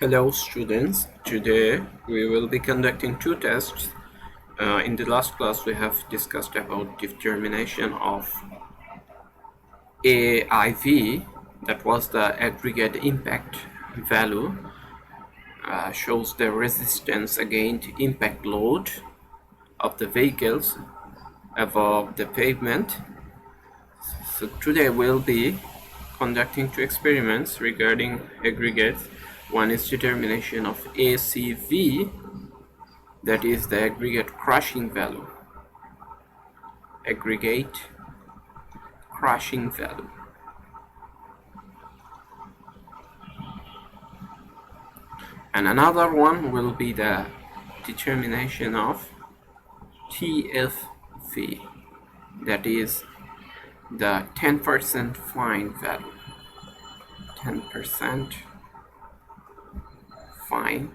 Hello students, today we will be conducting two tests. In the last class we have discussed about determination of AIV, that was the aggregate impact value, shows the resistance against impact load of the vehicles above the pavement. So today we'll be conducting two experiments regarding aggregates. One is determination of ACV, that is the aggregate crushing value. Aggregate crushing value. And another one will be the determination of TFV, that is the 10% fine value. 10% fine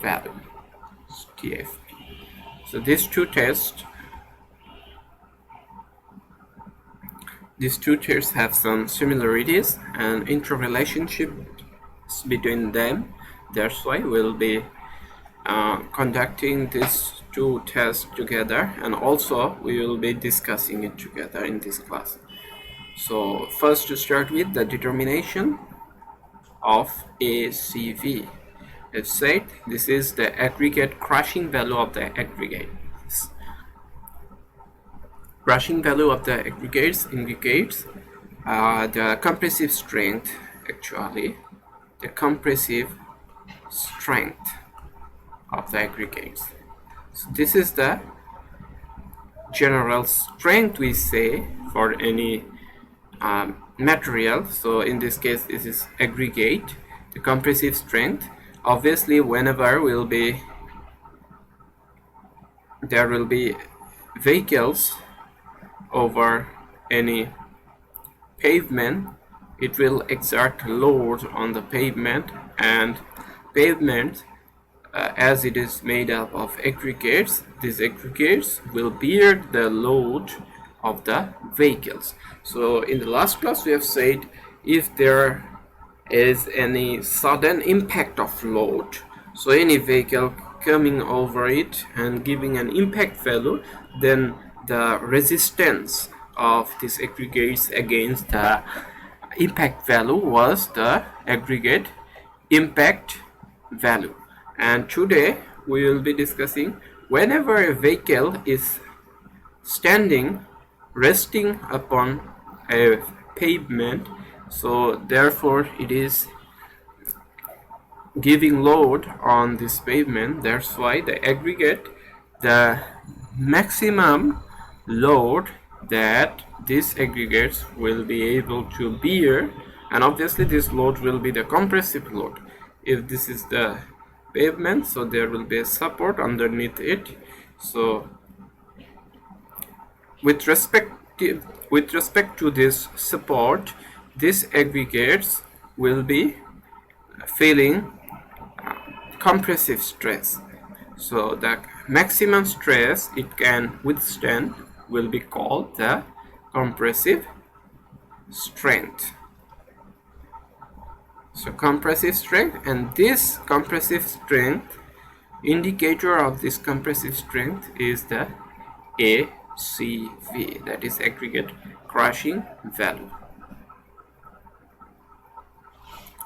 value, TFV. So these two tests have some similarities and interrelationships between them. That's why we'll be conducting these two tests together, and also we will be discussing it together in this class. So first, to start with the determination of ACV. Let's say this is the aggregate crushing value of the aggregate. Crushing value of the aggregates indicates the compressive strength, actually the compressive strength of the aggregates. So this is the general strength we say for any material. So in this case this is aggregate, the compressive strength. Obviously whenever there will be vehicles over any pavement, it will exert load on the pavement, and pavement as it is made up of aggregates, these aggregates will bear the load of the vehicles. So in the last class we have said if there is any sudden impact of load, so any vehicle coming over it and giving an impact value, then the resistance of these aggregates against the impact value was the aggregate impact value. And today we will be discussing whenever a vehicle is resting upon a pavement, so therefore it is giving load on this pavement. That's why the aggregate, the maximum load that these aggregates will be able to bear, and obviously this load will be the compressive load. If this is the pavement, so there will be a support underneath it. So with respect to this support, these aggregates will be feeling compressive stress. So the maximum stress it can withstand will be called the compressive strength. So compressive strength, and this compressive strength, indicator of this compressive strength is the ACV, that is aggregate crushing value.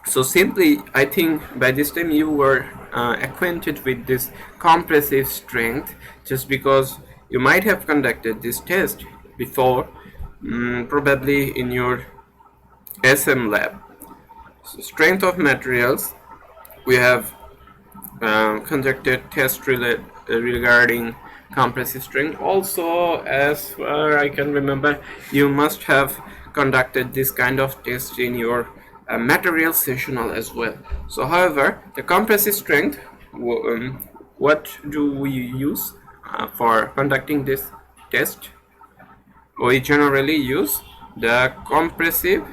So simply, I think by this time you were acquainted with this compressive strength, just because you might have conducted this test before, probably in your SM lab. So strength of materials, we have conducted tests regarding compressive strength. Also, as far I can remember, you must have conducted this kind of test in your material sessional as well. So however, the compressive strength, what do we use for conducting this test? We generally use the compressive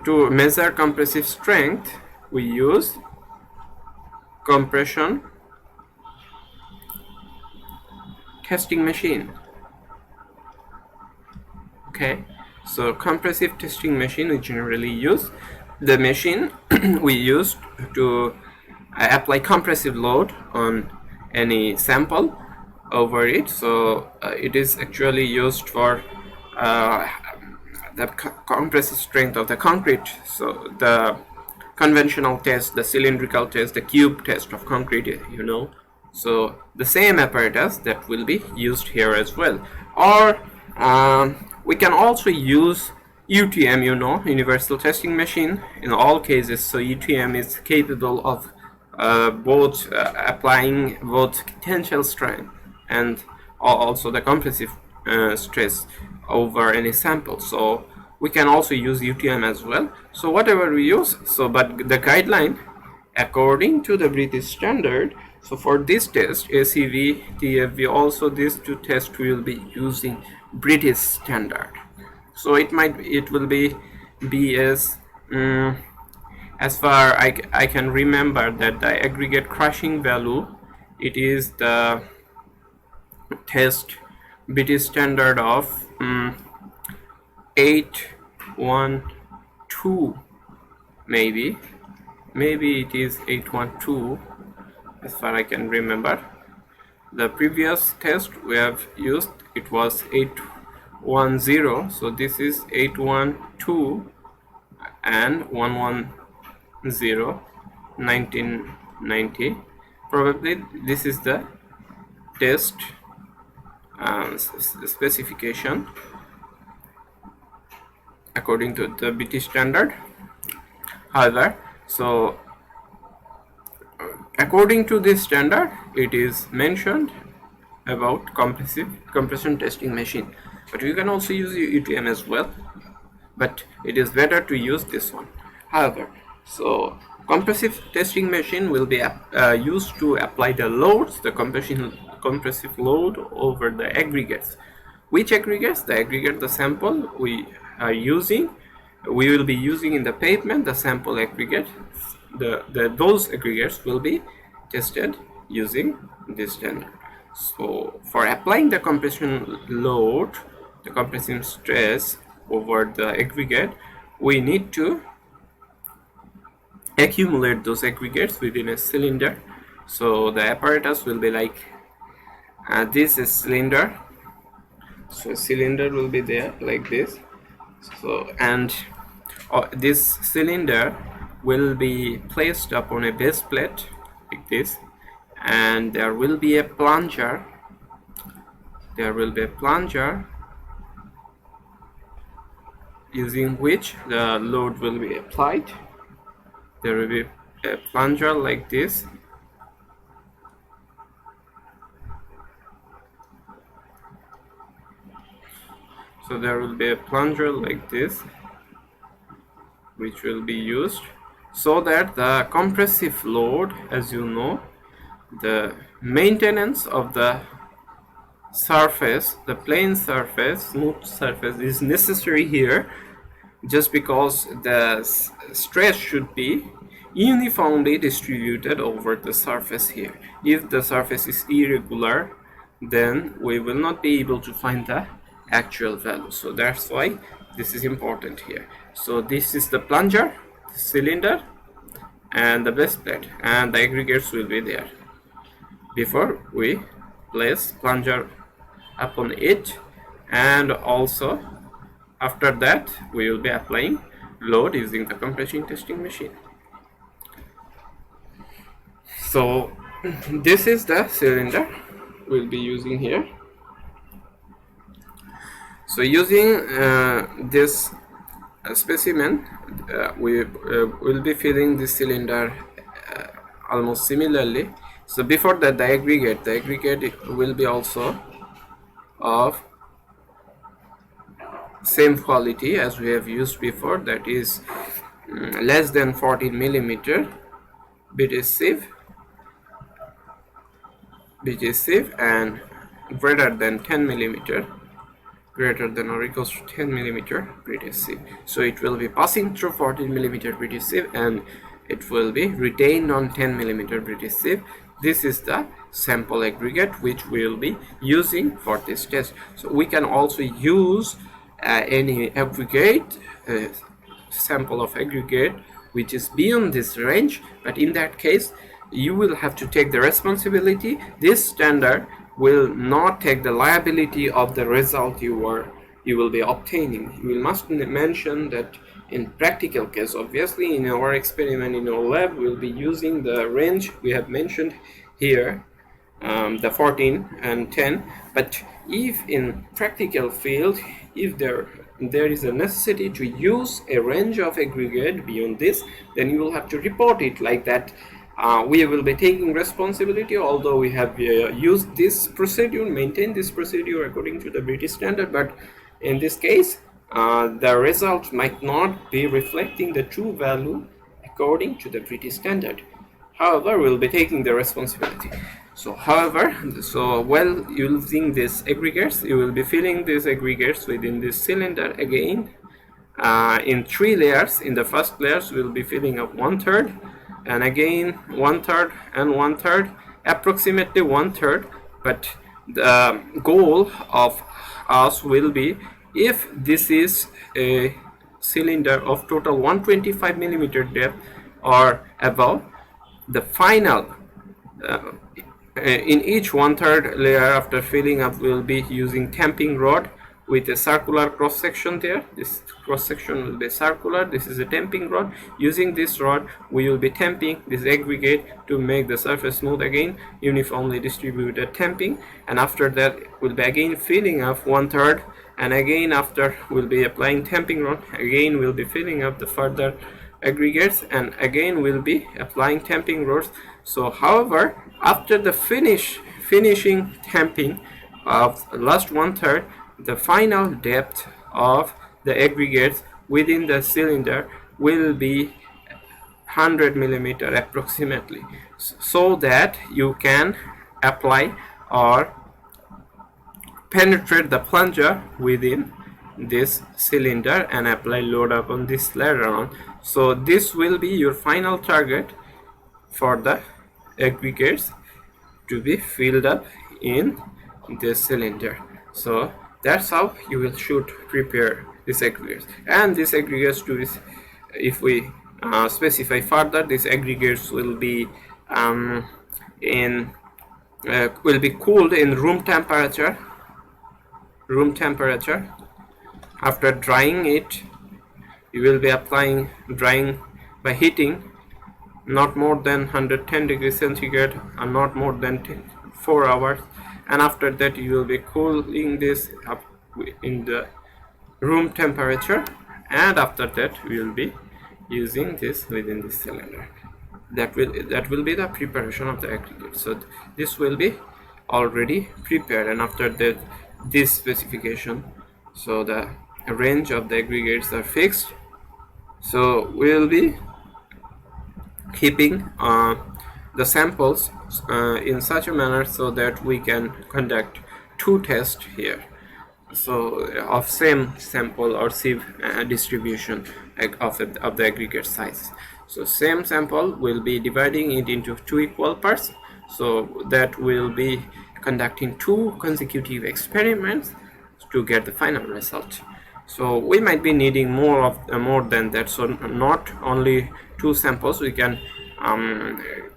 to measure compressive strength, we use compression testing machine. Okay, so compressive testing machine we generally use the machine we use to apply compressive load on any sample over it. So it is actually used for the compressive strength of the concrete. So the conventional test, the cylindrical test, the cube test of concrete, you know. So the same apparatus that will be used here as well. Or we can also use UTM, you know, universal testing machine, in all cases. So UTM is capable of both applying both tensile strength and also the compressive stress over any sample. So we can also use UTM as well. So whatever we use, so but the guideline according to the British standard, so for this test ACV, TFV, also these two tests will be using British standard. So it will be as far I can remember, that the aggregate crushing value, it is the test British standard of 812, maybe it is 812 as far I can remember. The previous test we have used, it was 810, so this is 812 and 110, 1990. Probably this is the test specification according to the British standard. However, so according to this standard, it is mentioned about compression testing machine, but you can also use UTM as well, but it is better to use this one. However, so compressive testing machine will be used to apply the loads, the compressive load over the aggregates. Which aggregates? The aggregate, the sample we are using, we will be using in the pavement, the sample aggregate. Those aggregates will be tested using this standard. So for applying the compression load, the compressive stress over the aggregate, we need to accumulate those aggregates within a cylinder. So the apparatus will be like this is cylinder. So cylinder will be there like this. So and this cylinder will be placed upon a base plate like this, and there will be a plunger. Using which the load will be applied. There will be a plunger like this. So there will be a plunger like this, which will be used so that the compressive load, as you know, the maintenance of the surface, the plane surface, smooth surface, is necessary here, just because the stress should be uniformly distributed over the surface here. If the surface is irregular, then we will not be able to find the actual value. So that's why this is important here. So this is the plunger, the cylinder, and the base plate, and the aggregates will be there before we place plunger upon it. And also after that we will be applying load using the compression testing machine. So this is the cylinder we'll be using here. So using this specimen, we will be filling this cylinder almost similarly. So before that, the aggregate will be also of same quality as we have used before, that is less than 14 millimeter BT sieve and greater than 10 millimeter, greater than or equals to 10 millimeter British sieve. So it will be passing through 14 millimeter British sieve and it will be retained on 10 millimeter British sieve. This is the sample aggregate which we will be using for this test. So we can also use any aggregate sample of aggregate which is beyond this range, but in that case you will have to take the responsibility. This standard will not take the liability of the result you will be obtaining. You must mention that in practical case, obviously in our experiment in our lab we'll be using the range we have mentioned here, the 14 and 10, but if in practical field, if there is a necessity to use a range of aggregate beyond this, then you will have to report it like that. We will be taking responsibility, although we have used this procedure, maintained this procedure according to the British standard, but in this case the result might not be reflecting the true value according to the British standard. However, we'll be taking the responsibility. So while using these aggregates, you will be filling these aggregates within this cylinder again in 3 layers. In the first layers, we'll be filling up 1/3, and again 1/3 and 1/3, approximately 1/3. But the goal of us will be, if this is a cylinder of total 125 millimeter depth or above, the final in each 1/3 layer after filling up will be using tamping rod with a circular cross section there. This cross section will be circular. This is a tamping rod. Using this rod we will be tamping this aggregate to make the surface smooth again, uniformly distributed tamping, and after that we'll be again filling up 1/3, and again after we'll be applying tamping rod, again we'll be filling up the further aggregates, and again we'll be applying tamping rods. So however, after the finishing tamping of last 1/3, the final depth of the aggregates within the cylinder will be 100 millimeter approximately, so that you can apply or penetrate the plunger within this cylinder and apply load upon this later on. So this will be your final target for the aggregates to be filled up in this cylinder. So that's how you should prepare these aggregates. And these aggregates, to this, if we specify further, these aggregates will be cooled in room temperature. After drying it, you will be drying by heating not more than 110 degrees centigrade and not more than 4 hours, and after that you will be cooling this up in the room temperature, and after that we will be using this within this cylinder. That will be the preparation of the aggregate. So this will be already prepared, and after that this specification, so the range of the aggregates are fixed. So we will be keeping the samples in such a manner so that we can conduct 2 tests here, so of same sample or sieve distribution of the aggregate size. So same sample will be dividing it into 2 equal parts, so that will be conducting 2 consecutive experiments to get the final result. So we might be needing more than that, so not only 2 samples. We can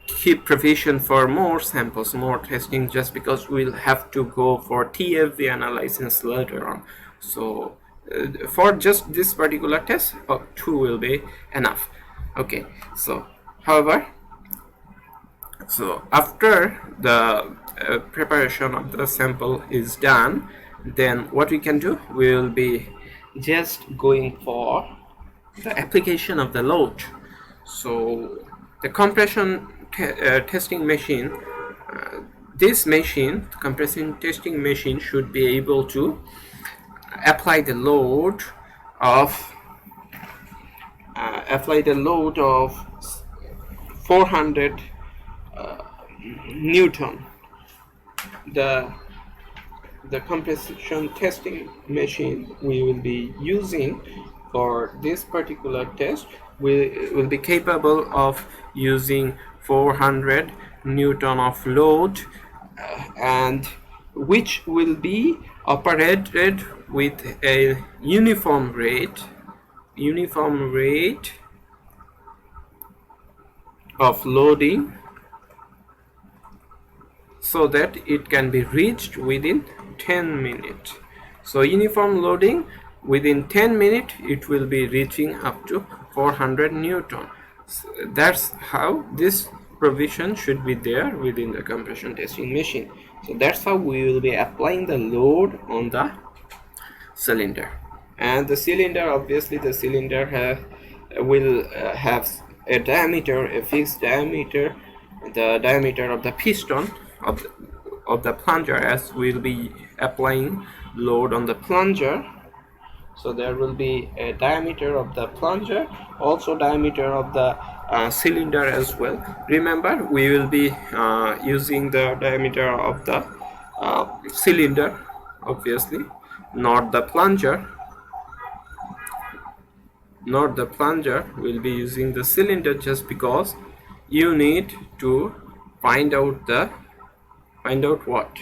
keep provision for more samples, more testing, just because we'll have to go for TFV analysis later on. So for just this particular test, 2 will be enough. Okay, so however, so after the preparation of the sample is done, then what we can do, we will be just going for the application of the load. So the compression testing machine, this machine, compression testing machine, should be able to apply the load of 400 Newton. The compression testing machine we will be using for this particular test will be capable of using 400 Newton of load, and which will be operated with a uniform rate of loading, so that it can be reached within 10 minutes. So uniform loading within 10 minutes, it will be reaching up to 400 Newton. So that's how this provision should be there within the compression testing machine. So that's how we will be applying the load on the cylinder. And the cylinder, obviously the cylinder will have a diameter, a fixed diameter, the diameter of the piston of the plunger, as we'll be applying load on the plunger. So there will be a diameter of the plunger, also diameter of the cylinder as well. Remember, we will be using the diameter of the cylinder, obviously, not the plunger. We'll be using the cylinder, just because you need to find out what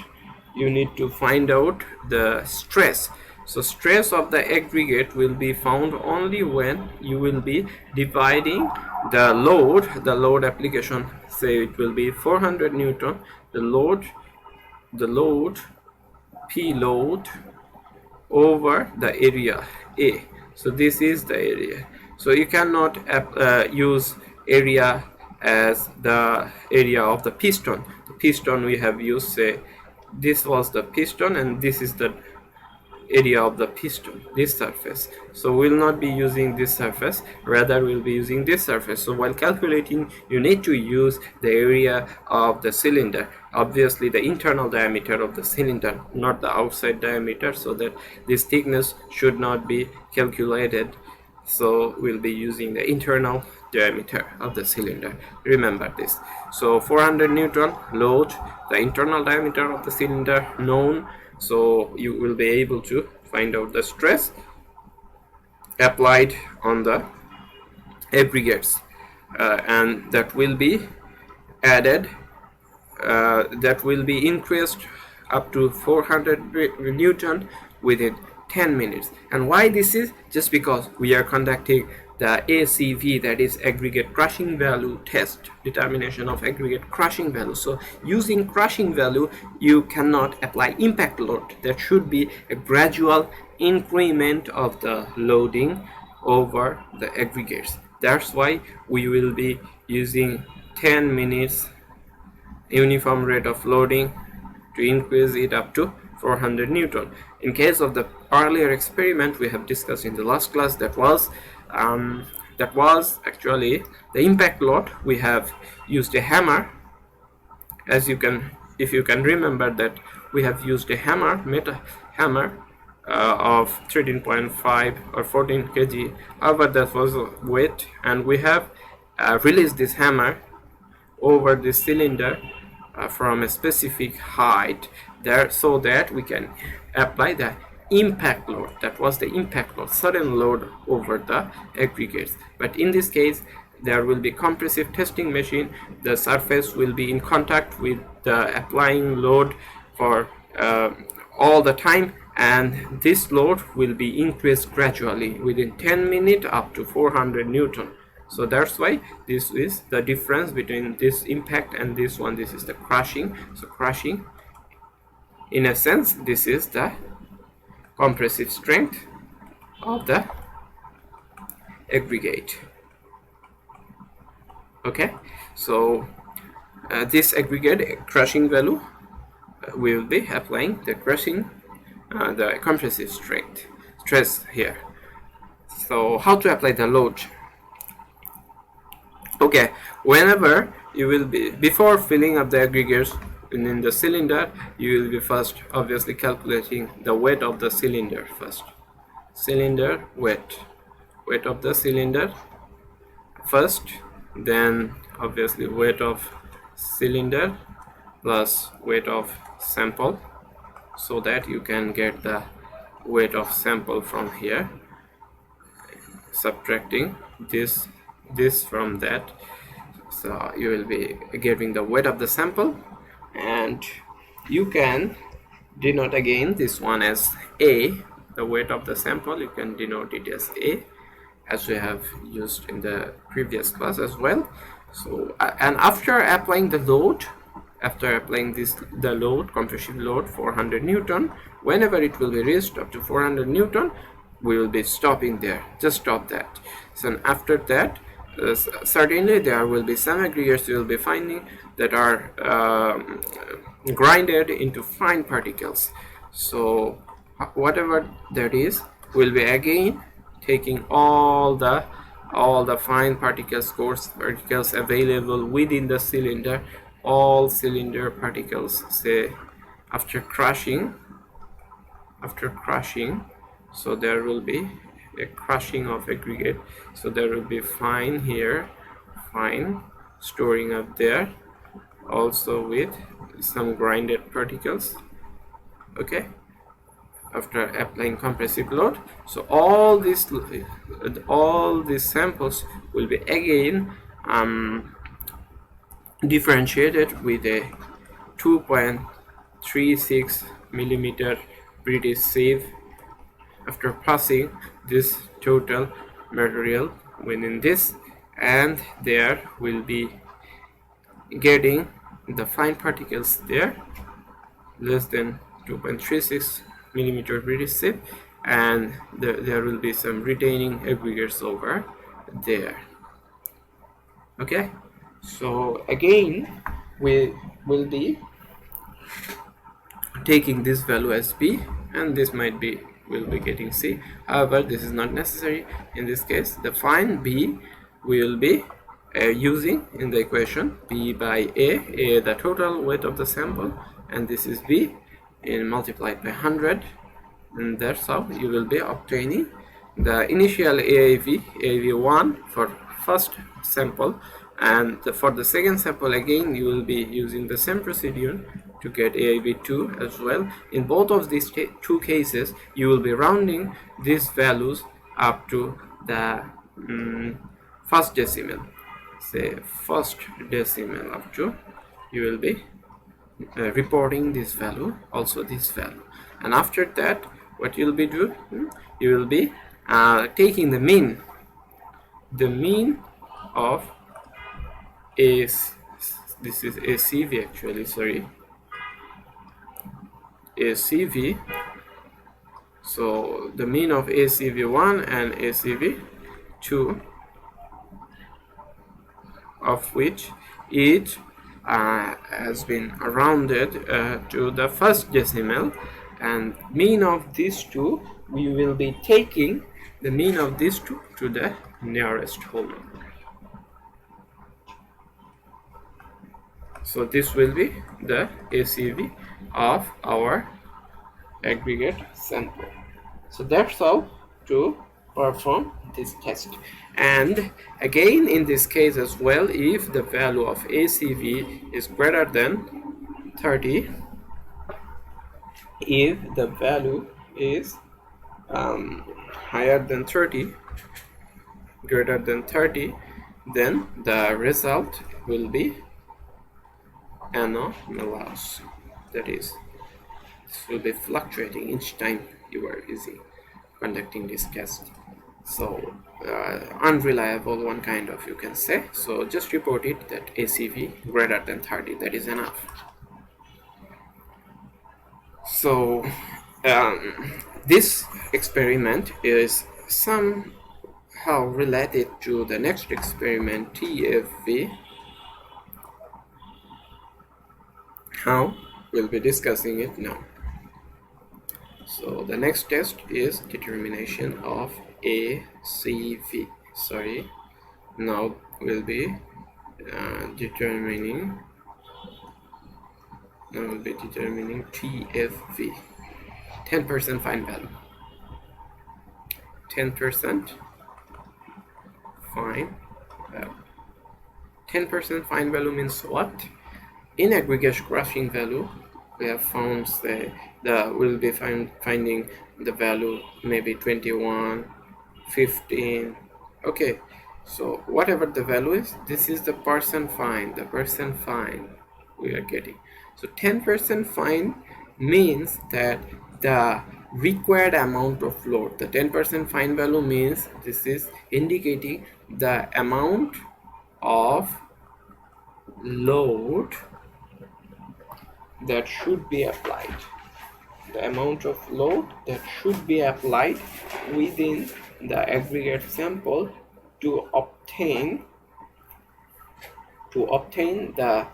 you need to find out the stress. So stress of the aggregate will be found only when you will be dividing the load application. Say it will be 400 Newton, the load P load over the area A. So this is the area. So you cannot use area as the area of the piston. The piston we have used, say this was the piston and this is the area of the piston, this surface. So we'll not be using this surface, rather we'll be using this surface. So while calculating, you need to use the area of the cylinder, obviously the internal diameter of the cylinder, not the outside diameter, so that this thickness should not be calculated. So we'll be using the internal diameter of the cylinder, remember this. So 400 Newton load, the internal diameter of the cylinder known, so you will be able to find out the stress applied on the aggregates, and that will be added, that will be increased up to 400 Newton within 10 minutes. And why this is? Just because we are conducting the ACV, that is aggregate crushing value test, determination of aggregate crushing value. So using crushing value, you cannot apply impact load. There should be a gradual increment of the loading over the aggregates. That's why we will be using 10 minutes uniform rate of loading to increase it up to 400 Newton. In case of the earlier experiment we have discussed in the last class, that was actually the impact load. We have used a hammer, as you can, if you can remember, that we have used a metal hammer of 13.5 or 14 kg, however that was weight, and we have released this hammer over the cylinder from a specific height there, so that we can apply the impact load. That was the impact load, sudden load over the aggregates. But in this case, there will be compressive testing machine. The surface will be in contact with the applying load for all the time, and this load will be increased gradually within 10 minutes up to 400 Newton. So that's why this is the difference between this impact and this one. This is the crushing. So crushing, in a sense, this is the compressive strength of the aggregate. Okay, so this aggregate crushing value, we will be applying the crushing, the compressive stress here. So how to apply the load? Okay, whenever you will be, before filling up the aggregates in the cylinder, you will be first obviously calculating the weight of the cylinder first. Cylinder weight of the cylinder first, then obviously weight of cylinder plus weight of sample, so that you can get the weight of sample from here, subtracting this from that. So you will be getting the weight of the sample, and you can denote again this one as A, the weight of the sample, you can denote it as A, as we have used in the previous class as well. So and after applying the load, after applying the load, compressive load 400 Newton, whenever it will be raised up to 400 Newton, we will be stopping there. Just stop that. So after that, certainly there will be some aggregates you will be finding that are grinded into fine particles. So whatever that is, will be again taking all the fine particles, coarse particles available within the cylinder, all cylinder particles, say after crushing, so there will be a crushing of aggregate, so there will be fine here, fine storing up there, also with some grinded particles. Okay, after applying compressive load, so all these samples will be again differentiated with a 2.36 millimeter British sieve. After passing this total material within this, and there will be getting the fine particles there less than 2.36 millimeter British sieve, and there will be some retaining aggregates over there. Okay, so again we will be taking this value as B, and this might be will be getting C. However, this is not necessary. In this case, the fine B will be using in the equation B by A, the total weight of the sample, and this is B in multiplied by 100, and that's how you will be obtaining the initial AAV1 for first sample, and for the second sample again you will be using the same procedure to get AAV2 as well. In both of these two cases, you will be rounding these values up to the first decimal, say first decimal up to, you will be reporting this value, also this value, and after that what you'll be doing, you will be taking the mean of this is ACV actually, sorry, ACV. So the mean of ACV1 and ACV2, of which each has been rounded to the first decimal, and mean of these two, we will be taking the mean of these two to the nearest whole number. So this will be the ACV of our aggregate sample. So that's how to perform this test. And again, in this case as well, if the value of ACV is greater than 30, if the value is higher than 30, greater than 30, then the result will be anomalous. That is, this will be fluctuating each time you are conducting this test. So unreliable one kind of, you can say. So just report it that ACV greater than 30, that is enough. So this experiment is somehow related to the next experiment, TFV. How? We'll be discussing it now. So the next test is determination of ACV. Sorry, now we'll be determining TFV, 10% fine value. 10% fine value. 10% fine value means what? In aggregate crushing value, we have found we'll be finding the value maybe 21, 15. Okay, so whatever the value is, this is the percent fine, we are getting. So 10% fine means that the required amount of load. The 10% fine value means this is indicating the amount of load that should be applied. The amount of load that should be applied within the aggregate sample to obtain the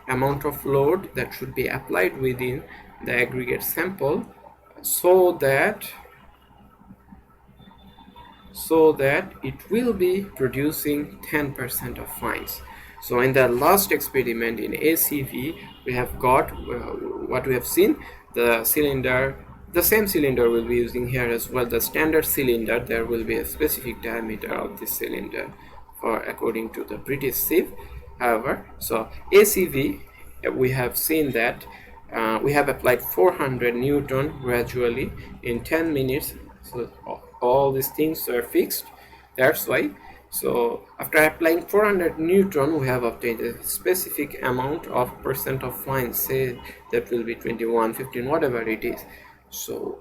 amount of load that should be applied within the aggregate sample, so that it will be producing 10% of fines. So in the last experiment in ACV, we have got what we have seen. The same cylinder will be using here as well. The standard cylinder, there will be a specific diameter of this cylinder for according to the British sieve. However, so ACV, we have seen that we have applied 400 Newton gradually in 10 minutes. So all these things are fixed. That's why. So after applying 400 Newton, we have obtained a specific amount of percent of fine. Say that will be 21, 15, whatever it is. So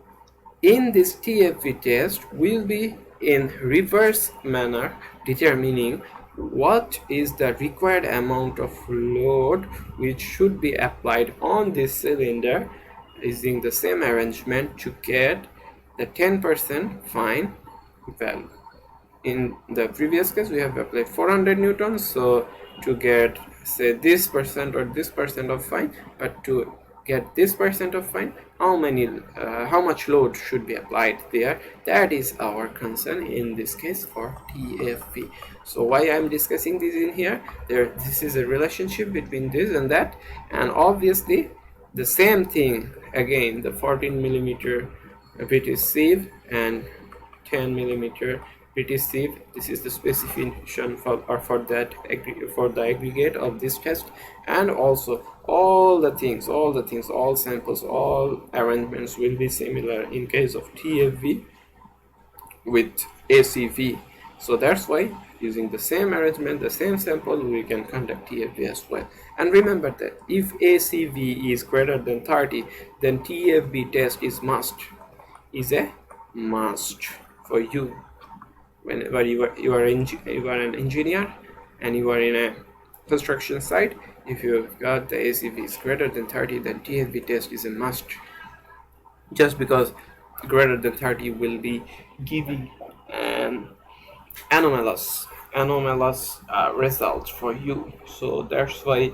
in this TFV test, we'll be in reverse manner determining what is the required amount of load which should be applied on this cylinder using the same arrangement to get the 10% fine value. In the previous case, we have applied 400 newtons, so to get say this percent or this percent of fine, but to get this percent of fine, how much load should be applied there, that is our concern in this case for TFV. So why I'm discussing this in here, this is a relationship between this and that, and obviously the same thing again, the 14 millimeter British sieve and 10 millimeter British sieve. This is the specification for the aggregate of this test, and also all samples, all arrangements will be similar in case of TFV with ACV. So that's why using the same arrangement, the same sample, we can conduct TFV as well. And remember that if ACV is greater than 30, then TFV test is a must for you. Whenever you are an engineer and you are in a construction site, if you've got the ACV is greater than 30, then TFV test is a must. Just because greater than 30 will be giving an anomalous result for you. So that's why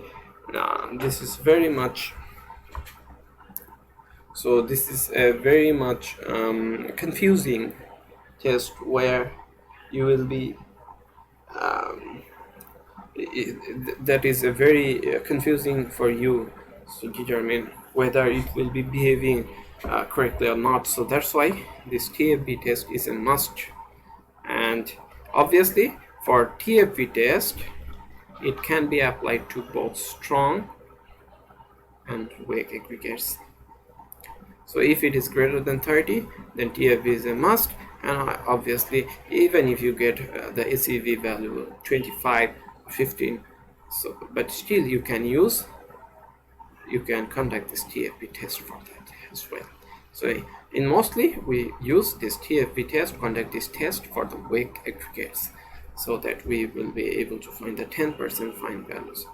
this is very much. So this is a very much confusing test where you will be that is a very confusing for you to determine whether it will be behaving correctly or not. So that's why this TFV test is a must. And obviously for TFV test, it can be applied to both strong and weak aggregates. So if it is greater than 30, then TFV is a must. And obviously, even if you get the ACV value 25, 15, so but still you can conduct this TFV test for that as well. So in mostly we use this TFV test, conduct this test for the weak aggregates, so that we will be able to find the 10% fine values.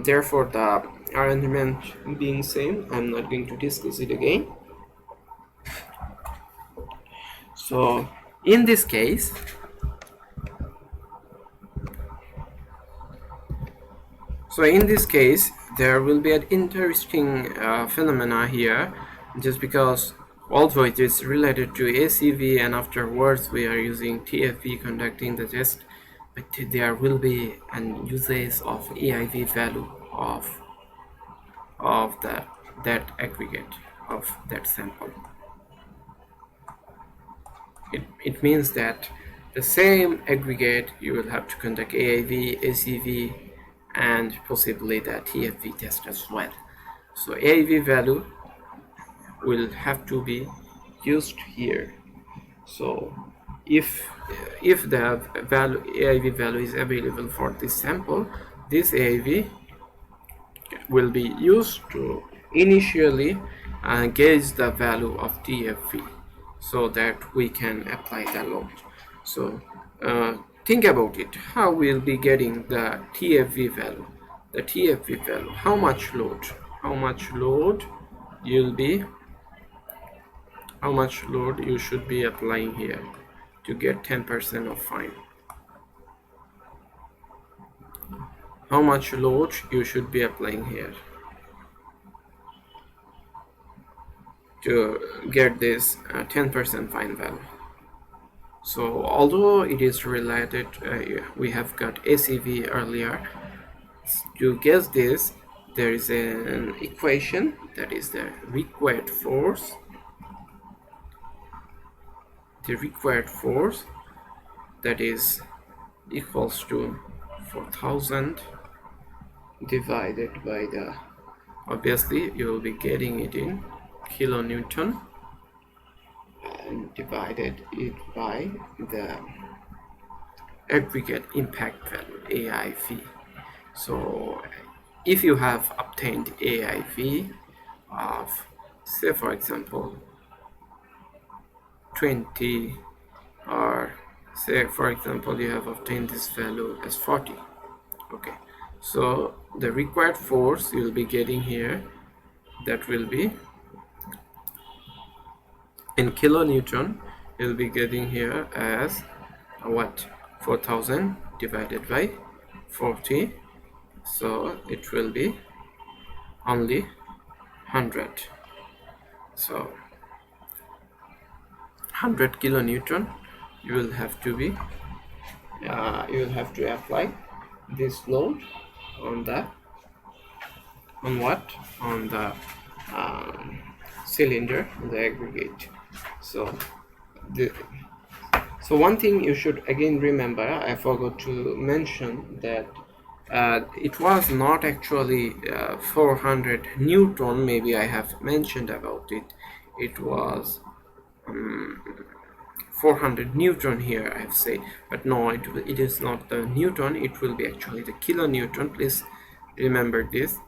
Therefore, the arrangement being same, I'm not going to discuss it again. So in this case, there will be an interesting phenomena here, just because although it is related to ACV and afterwards we are using TFV conducting the test, but there will be an usage of AIV value of that aggregate of that sample. It means that the same aggregate you will have to conduct AIV, ACV, and possibly the TFV test as well. So AIV value will have to be used here. So if the AIV value is available for this sample, this AIV will be used to initially gauge the value of TFV so that we can apply the load. So think about it, how we'll be getting the TFV value. The TFV value, how much load you'll be how much load you should be applying here to get 10% of fine. How much load you should be applying here to get this 10% fine value. So although it is related, we have got ACV earlier. To guess this, there is an equation, that is the required force. The required force, that is equals to 4000 divided by the, obviously you will be getting it in kilonewton, and divided it by the aggregate impact value, AIV. So if you have obtained AIV of, say for example 20, or say for example you have obtained this value as 40, okay, so the required force you will be getting here, that will be in kilonewton, you'll be getting here as what, 4000 divided by 40, so it will be only 100. So 100 kilonewton you will have to be you will have to apply this load on the, on what, on the cylinder, the aggregate. So one thing you should again remember, I forgot to mention that it was not actually 400 Newton, maybe I have mentioned about it, it was 400 Newton here I have said, but no, it is not the Newton, it will be actually the kilonewton. Please remember this,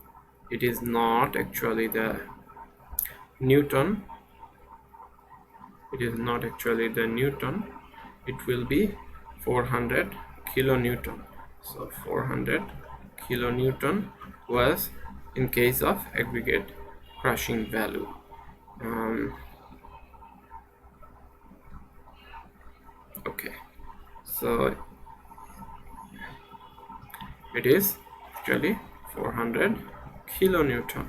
it is not actually the Newton, it is not actually the Newton, it will be 400 kilonewton. So 400 kilonewton was in case of aggregate crushing value. Okay, so it is actually 400 kilonewton.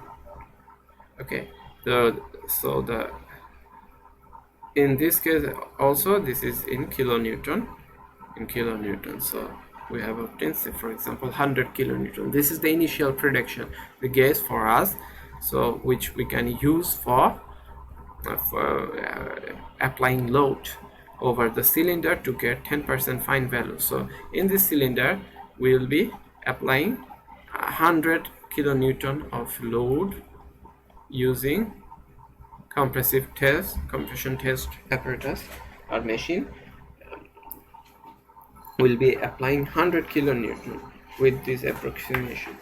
Okay, so the in this case also this is in kilonewton, so we have obtained, say for example 100 kilonewton. This is the initial prediction we guess for us, so which we can use for applying load over the cylinder to get 10% fine value. So in this cylinder we will be applying 100 kilonewton of load using compression test apparatus or machine. Will be applying 100 kilonewton with this approximation.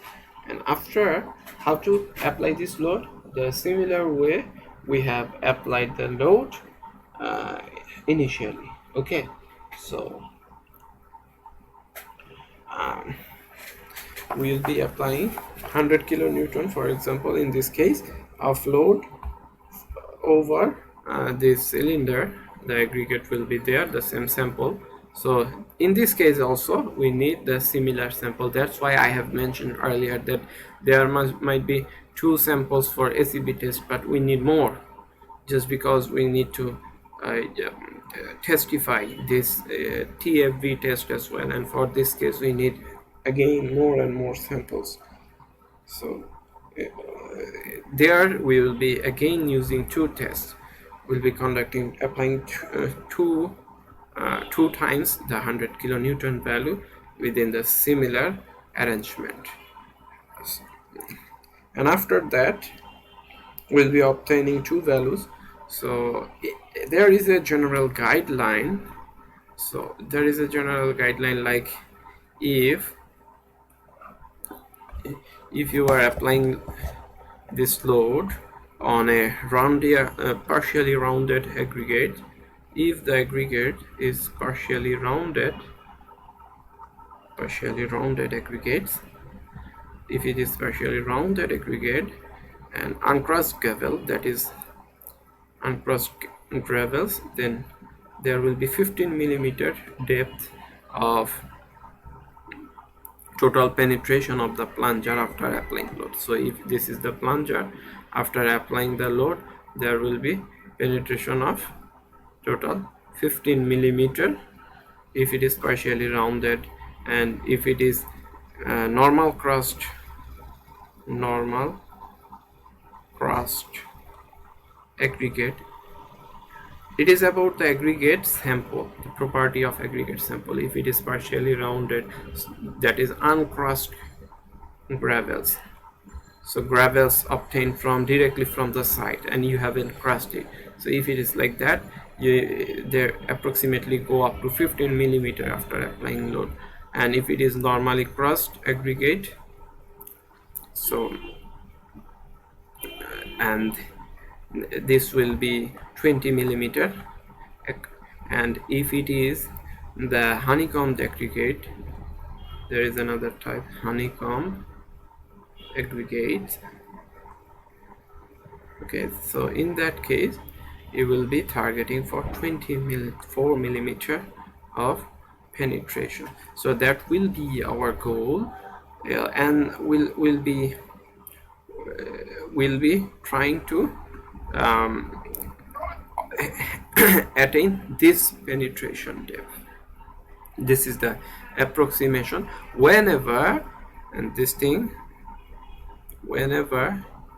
And after, how to apply this load? The similar way we have applied the load initially. Okay, so we will be applying 100 kilonewton, for example in this case, of load over this cylinder. The aggregate will be there, the same sample. So in this case also we need the similar sample. That's why I have mentioned earlier that there might be 2 samples for ACV test, but we need more, just because we need to testify this TFV test as well, and for this case we need again more and more samples. So there we will be again using 2 tests. We'll be applying two times the 100 kilonewton value within the similar arrangement, and after that we'll be obtaining 2 values. So there is a general guideline. So there is a general guideline, like if if you are applying this load on a partially rounded aggregate, if the aggregate is partially rounded aggregates, if it is partially rounded aggregate and uncrushed gravel, that is uncrushed gravels, then there will be 15 millimeter depth of total penetration of the plunger after applying load. So if this is the plunger, after applying the load, there will be penetration of total 15 millimeter if it is partially rounded, and if it is normal crushed aggregate, it is about the aggregate sample, the property of aggregate sample. If it is partially rounded, that is uncrushed gravels, so gravels obtained directly from the site and you haven't crushed it. So if it is like that, they approximately go up to 15 millimeter after applying load. And if it is normally crushed aggregate, so and this will be 20 millimeter. And if it is the honeycomb aggregate, there is another type, honeycomb aggregate. Okay, so in that case you will be targeting for 24 millimeter of penetration. So that will be our goal, and we'll be trying to attain this penetration depth. This is the approximation. Whenever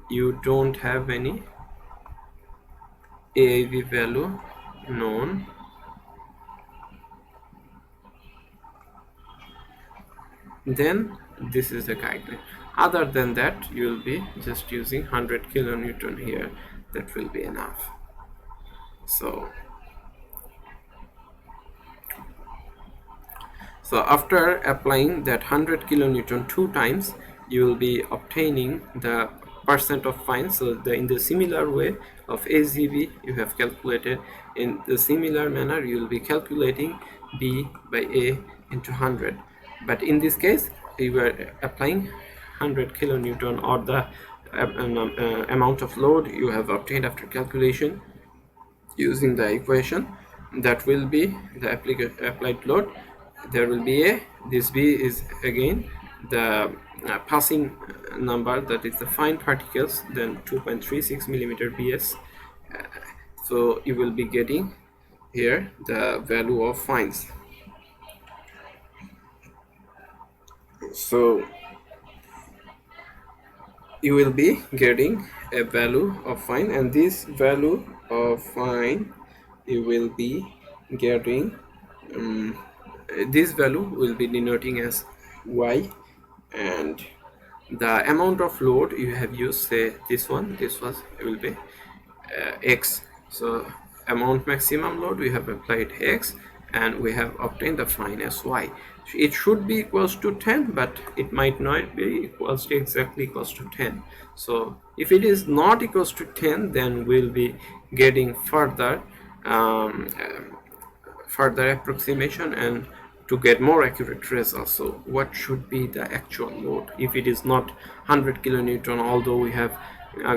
you don't have any AAV value known, then this is the guideline. Other than that, you will be just using 100 kilonewton here. That will be enough. So after applying that 100 kilonewton 2 times, you will be obtaining the percent of fine. So in the similar way of ACV, you have calculated in the similar manner, you will be calculating B by A into 100. But in this case, we were applying 100 kilonewton, or the amount of load you have obtained after calculation using the equation. That will be the applied load. There will be a, this B is again the passing number, that is the fine particles, then 2.36 millimeter BS. So you will be getting here the value of fines. So you will be getting a value of fine, and this value of fine you will be getting this value will be denoting as Y, and the amount of load you have used, say this will be X. So amount maximum load, we have applied X, and we have obtained the fine as Y. It should be equals to 10, but it might not be exactly equals to 10. So if it is not equals to 10, then we'll be getting further approximation and to get more accurate results. So what should be the actual load if it is not 100 kilonewton, although we have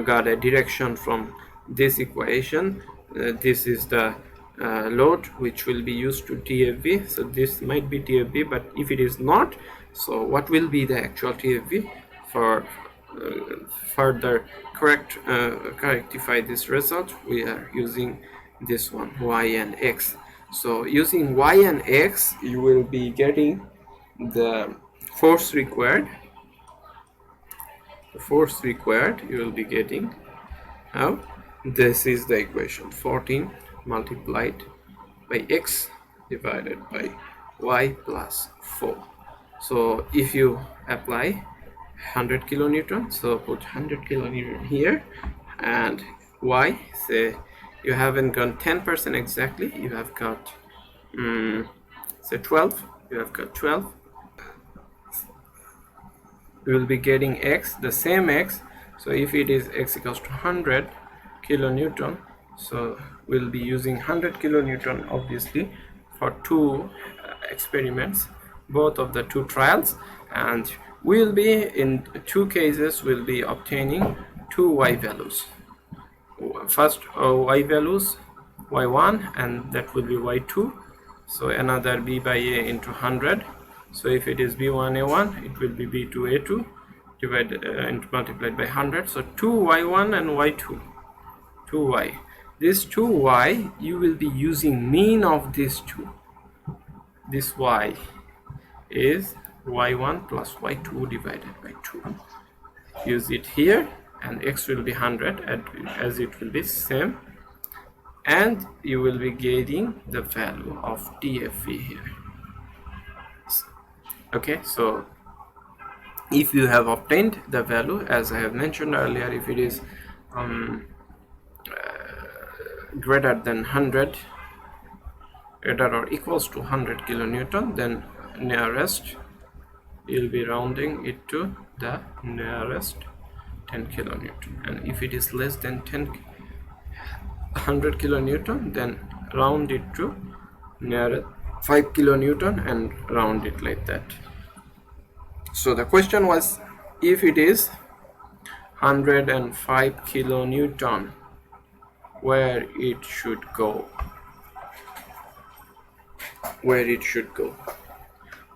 got a direction from this equation. This is the load which will be used to TFV. So this might be TFV, but if it is not, so what will be the actual TFV? For further correctify this result, we are using this one, Y and X. So using Y and X, you will be getting the force required. The force required you will be getting how? This is the equation, 14 multiplied by X divided by Y plus 4. So if you apply 100 kilonewton, so put 100 kilonewton here, and Y, say you haven't got 10% exactly, you have got say 12, you have got 12. we will be getting x, the same x. So if it is x equals to 100 kilonewton, so we'll be using 100 kilonewton obviously for two experiments, both of the two trials, and we'll be in two cases we'll be obtaining two y values. First y values y1, and that will be y2. So another b by a into 100. So if it is b1a1, it will be b2a2 divided and multiplied by 100. So 2y1 and y2, 2y. This 2y, you will be using mean of these two. This y is y1 plus y2 divided by 2. Use it here, and x will be 100 as it will be same, and you will be getting the value of TFV here. Okay, so if you have obtained the value, as I have mentioned earlier, if it is greater than 100, greater or equals to 100 kilonewton, then nearest you'll be rounding it to the nearest 10 kilonewton, and if it is less than 100 kilonewton, then round it to near 5 kilonewton and round it like that. So the question was, if it is 105 kilonewton, where it should go,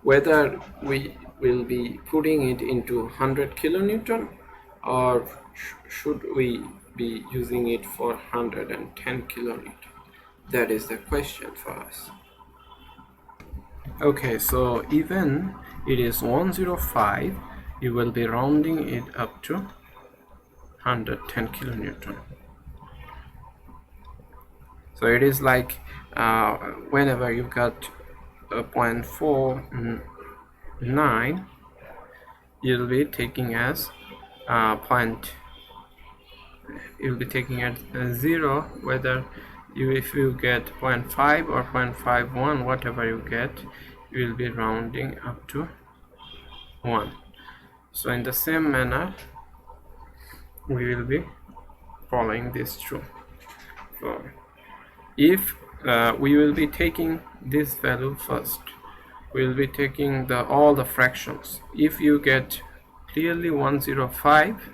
whether we will be putting it into 100 kilonewton, or should we be using it for 110 kilonewton? That is the question for us. Okay, so even it is 105, you will be rounding it up to 110 kilonewton. So it is like whenever you got a 0.49, you'll be taking as you'll be taking at 0, whether if you get 0.5 or 0.51, whatever you get, you will be rounding up to 1. So in the same manner we will be following this through. So if we will be taking this value first, we will be taking all the fractions. If you get clearly 105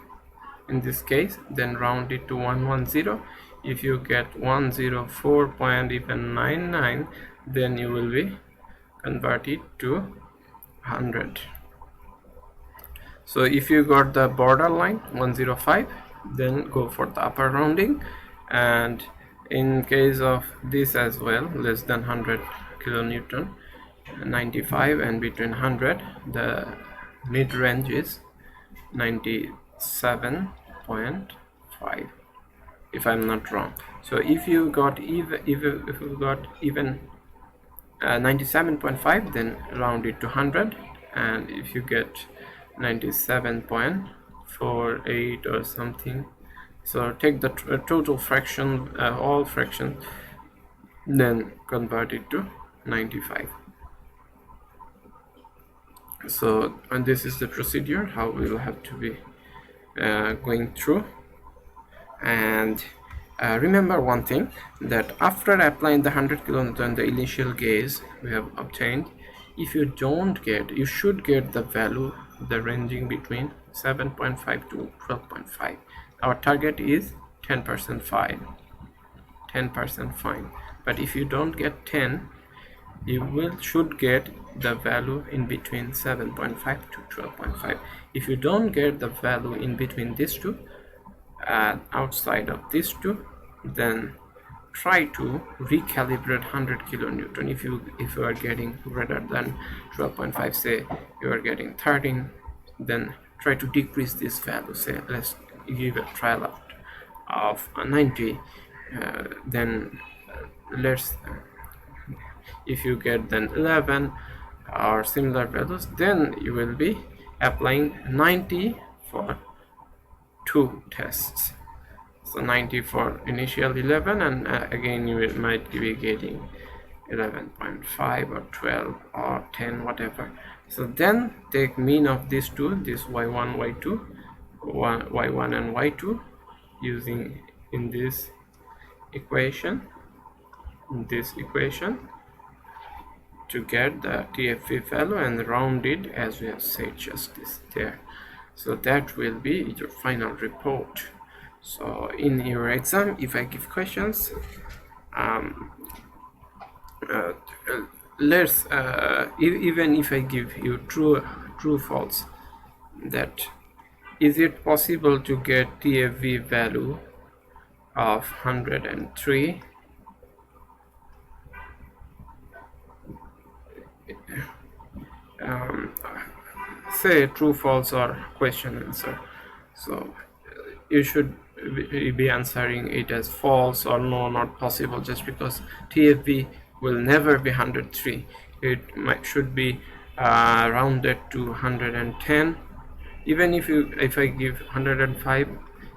in this case, then round it to 110. If you get 104.99, then you will be convert it to 100. So if you got the borderline 105, then go for the upper rounding, and in case of this as well, less than 100 kilonewton, 95, and between 100, the mid range is 97.5, if I'm not wrong. So if you got even 97.5, then round it to 100, and if you get 97.48 or something, so take the total fraction, all fractions, then convert it to 95. So, and this is the procedure how we will have to be going through. And remember one thing, that after applying the 100 kilonewton, the initial gauge we have obtained, if you don't get, you should get the value, the ranging between 7.5 to 12.5. Our target is 10% fine, 10% fine. But if you don't get 10, you should get the value in between 7.5 to 12.5. If you don't get the value in between these two, outside of these two, then try to recalibrate 100 kilonewton. If you are getting greater than 12.5, say you are getting 13, then try to decrease this value. Say let's give a trial out of 90, then let's if you get then 11 or similar values, then you will be applying 90 for two tests. So 90 for initial 11, and again you might be getting 11.5 or 12 or 10, whatever. So then take mean of these two, this y1, y2, y1 and y2, using in this equation, to get the TFV value and round it as we have said just this there. So that will be your final report. So in your exam, if I give questions, let's even if I give you true false, that is it possible to get TFV value of 103, say true false or question answer. So you should be answering it as false or no, not possible, just because TFV will never be 103. It should be rounded to 110. Even if I give 105,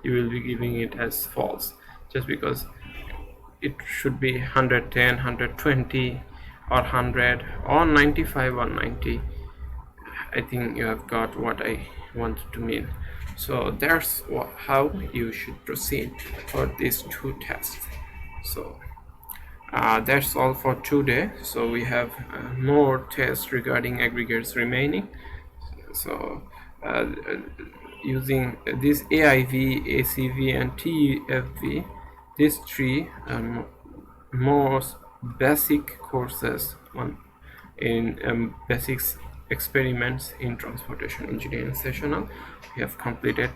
you will be giving it as false, just because it should be 110, 120 or 100 or 95 or 90. I think you have got what I wanted to mean. So that's how you should proceed for these two tests. So that's all for today. So we have more tests regarding aggregates remaining. So using this AIV, ACV and TFV, these three most basic courses in basics experiments in transportation engineering sessional we have completed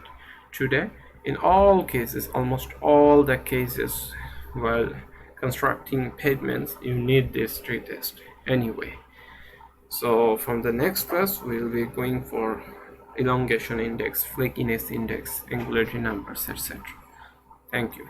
today. In all cases, almost all the cases, while constructing pavements, you need these three tests anyway. So from the next class, we'll be going for elongation index, flakiness index, angularity numbers, etc. Thank you.